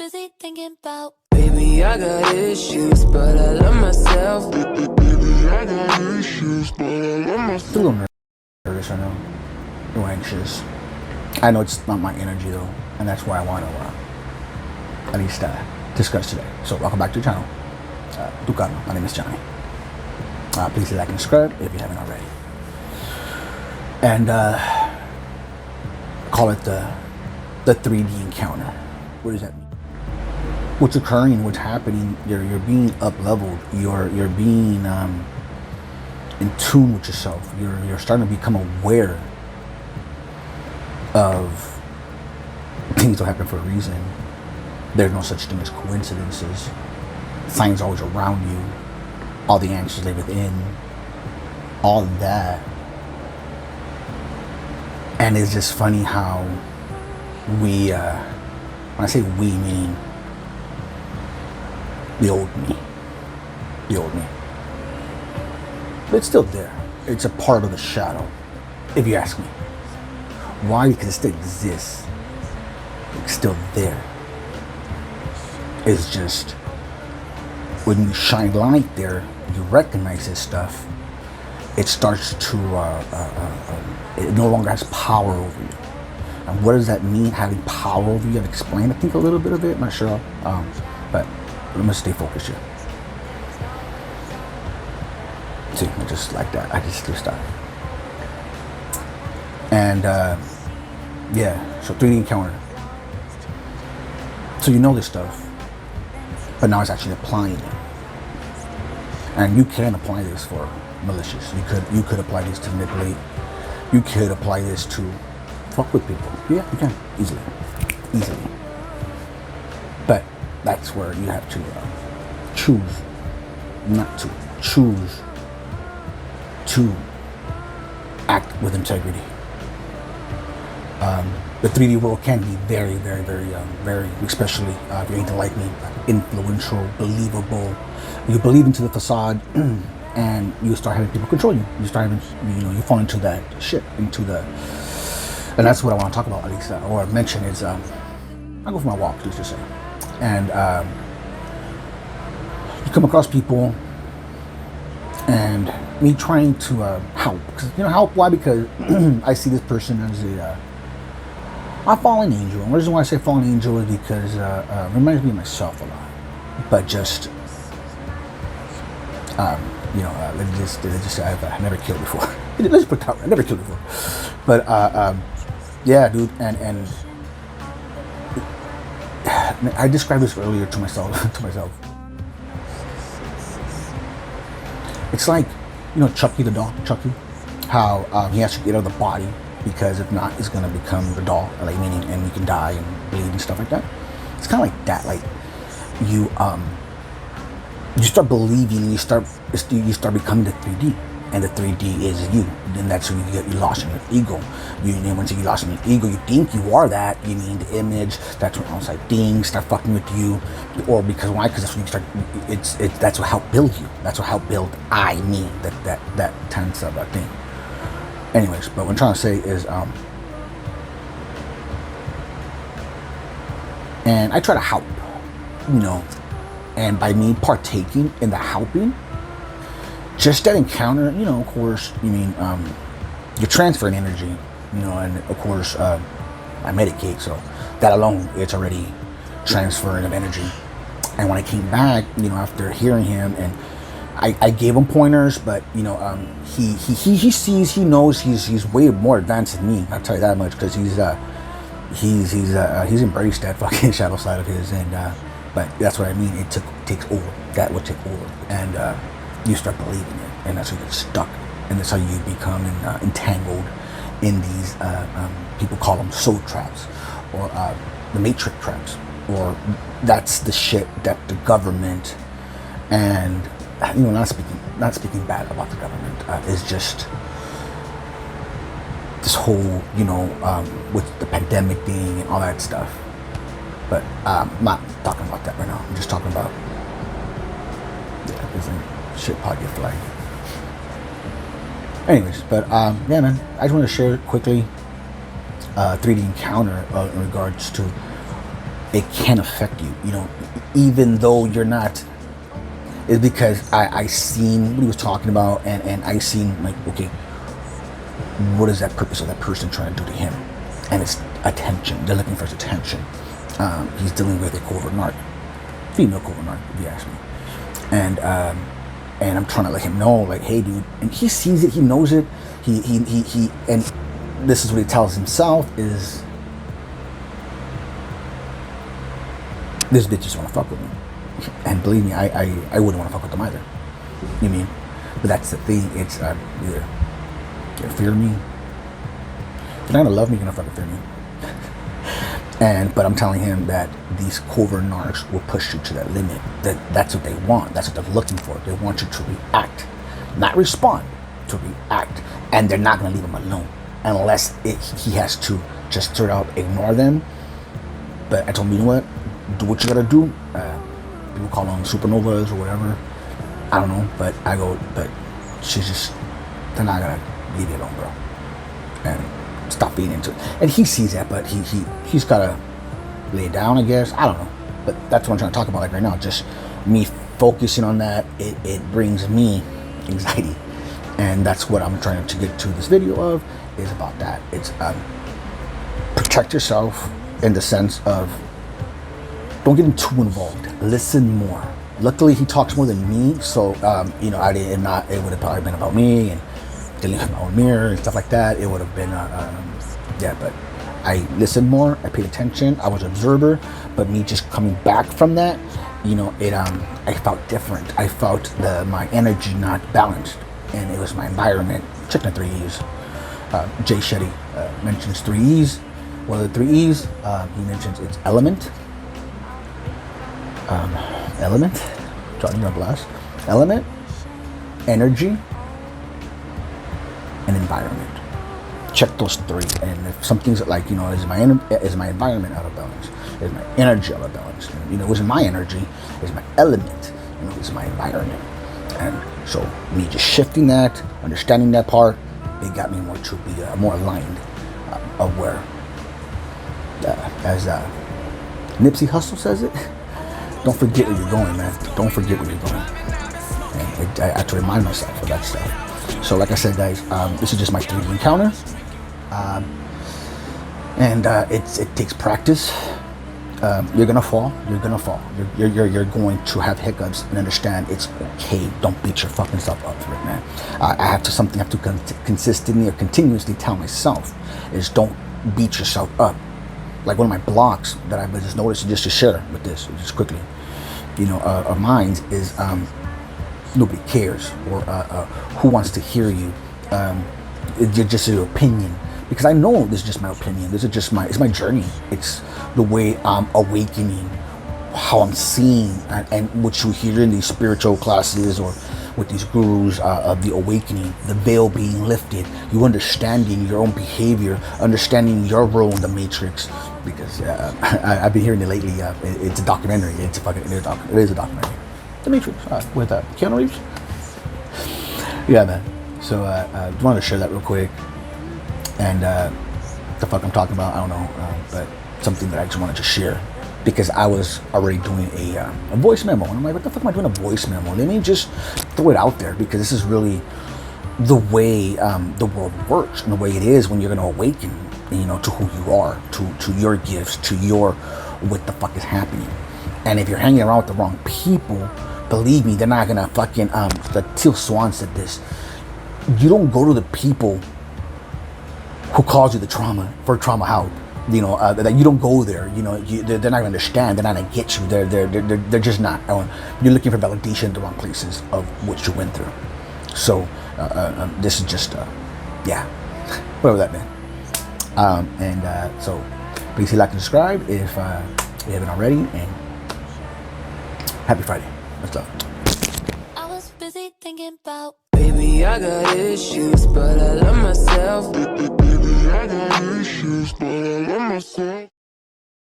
busy thinking about. Baby, I got issues, but I love myself. Baby, I got issues, but I love myself. A little nervous right now. A little anxious. I know it's not my energy though, and that's why I want to at least discuss today. So welcome back to the channel. Ducano, my name is Johnny. Please like and subscribe if you haven't already. And call it the 3D encounter. What does that mean? What's occurring? What's happening? You're being up leveled. You're being in tune with yourself. You're starting to become aware of things that happen for a reason. There's no such thing as coincidences. Signs always around you. All the answers lay within. All of that. And it's just funny how we, when I say we, meaning the old me. But it's still there. It's a part of the shadow, if you ask me. Why? Because it still exists. It's still there. It's just, when you shine light there, you recognize this stuff, it starts to, it no longer has power over you. And what does that mean, having power over you? I've explained, I think, a little bit of it, I'm not sure. But I'm gonna stay focused here. See, I just like that. I just do stuff. And yeah, so 3D encounter. So you know this stuff, but now it's actually applying it. And you can apply this for malicious. You could apply this to manipulate. You could apply this to fuck with people. Yeah, you can easily. But that's where you have to choose not to choose to act with integrity. The 3D world can be very, especially if you're anything like me, influential, believable. You believe into the facade, and you start having people control you. You start having, you fall into that shit, and that's what I want to talk about, at least, or mention is, I go for my walk, let's just say, and you come across people, and me trying to help, because help. Why? Because I see this person as a fallen angel. And the reason why I say fallen angel is because it reminds me of myself a lot. But just, let's just say I've never killed before. Let's put it out. I never killed before. But yeah, dude, and I described this earlier to myself. It's like, Chucky the doll. Chucky, how he has to get out of the body, because if not, it's gonna become the doll, like, meaning, and you can die and bleed and stuff like that. It's kind of like that. Like you start believing, and you start becoming the 3D, and the 3D is you. Then that's when you lost in your ego. Once you get lost in your ego, you think you are that. You need the image. That's when outside things start fucking with you, or because why? Because that's when you start. That's what helped build you. That's what helped build me. That tense of a thing. Anyways, but what I'm trying to say is, and I try to help, and by me partaking in the helping, just that encounter, of course, you're transferring energy, and of course, I medicate, so that alone, it's already transferring of energy. And when I came back, after hearing him, and I gave him pointers, but he sees, he knows he's way more advanced than me. I'll tell you that much, because he's embraced that fucking shadow side of his, and but that's what I mean. It takes over. That will take over, and you start believing it, and that's how you get stuck, and that's how you become entangled in these people call them soul traps, or the matrix traps, or that's the shit that the government, and not speaking bad about the government, is just this whole, with the pandemic thing and all that stuff. But I'm not talking about that right now. I'm just talking about, this shit pod get flagged. Anyways, but yeah, man, I just want to share quickly 3D encounter in regards to it can affect you, you know, even though you're not. It's because I seen what he was talking about, and I seen like, okay, what is that purpose of that person trying to do to him? And it's attention. They're looking for his attention. He's dealing with a covert narc, female covert narc, if you ask me. And I'm trying to let him know, like, hey, dude. And he sees it. He knows it. He. And this is what he tells himself is, this bitch just want to fuck with me. And believe me, I wouldn't want to fuck with them either. You mean? But that's the thing. It's either fear me. If you're not gonna love me, you're gonna fucking fear me. But I'm telling him that these covert narcs will push you to that limit. That's what they want. That's what they're looking for. They want you to react, not respond, to react. And they're not gonna leave him alone unless he has to just straight out ignore them. But I told him, you know what? Do what you gotta do. People call them supernovas or whatever. I don't know. But I go, but they're not gonna leave you alone, bro. And stop being into it. And he sees that, but he's gotta lay it down, I guess. I don't know. But that's what I'm trying to talk about like right now. Just me focusing on that, it brings me anxiety. And that's what I'm trying to get to this video of, is about that. It's protect yourself in the sense of, don't get too involved. Listen more. Luckily, he talks more than me, so you know, it would have probably been about me and dealing with my own mirror and stuff like that. It would have been, yeah. But I listened more. I paid attention. I was an observer. But me just coming back from that, you know, I felt different. I felt my energy not balanced, and it was my environment. Check the 3 E's. Jay Shetty mentions 3 E's. One of the 3 E's, he mentions it's element. Johnny your blast. Element, energy, and environment. Check those 3, and if something's like, you know, is my environment out of balance? Is my energy out of balance? You know, is my energy? Is my element? You know, is my environment? And so me just shifting that, understanding that part, it got me more to be more aligned of where, as Nipsey Hussle says it. Don't forget where you're going, man. Don't forget where you're going. And I have to remind myself of that stuff. So like I said, guys, this is just my 3D encounter. It takes practice. You're gonna fall. You're gonna fall. You're going to have hiccups, and understand it's okay. Don't beat your fucking self up for it, man. I have to consistently or continuously tell myself is don't beat yourself up. Like one of my blocks that I've just noticed, just to share with this, just quickly, you know, of mine is nobody cares, or who wants to hear you. It's just your opinion, because I know this is just my opinion. This is just it's my journey. It's the way I'm awakening, how I'm seeing, and what you hear in these spiritual classes or with these gurus of the awakening, the veil being lifted, you understanding your own behavior, understanding your role in the matrix. Because I've been hearing it lately. It's a documentary. It is a documentary. The Matrix with Keanu Reeves. Yeah, man. So I wanted to share that real quick. And the fuck I'm talking about, I don't know, but something that I just wanted to share, because I was already doing a voice memo, and I'm like, what the fuck am I doing a voice memo? Let me just throw it out there, because this is really the way the world works, and the way it is when you're going to awaken, you know, to who you are, to your gifts, to your what the fuck is happening. And if you're hanging around with the wrong people, believe me, they're not gonna fucking Teal Swan said this. You don't go to the people who caused you the trauma for trauma help. You know, that you don't go there. You know, they're not gonna understand. They're not gonna get you. They're just not. You're looking for validation in the wrong places of what you went through. So this is just yeah, whatever that meant. So please hit like and subscribe if you haven't already, and happy Friday. Let's go. I was busy thinking about, baby, I got issues, but I love myself. Baby, I got issues, but I love myself.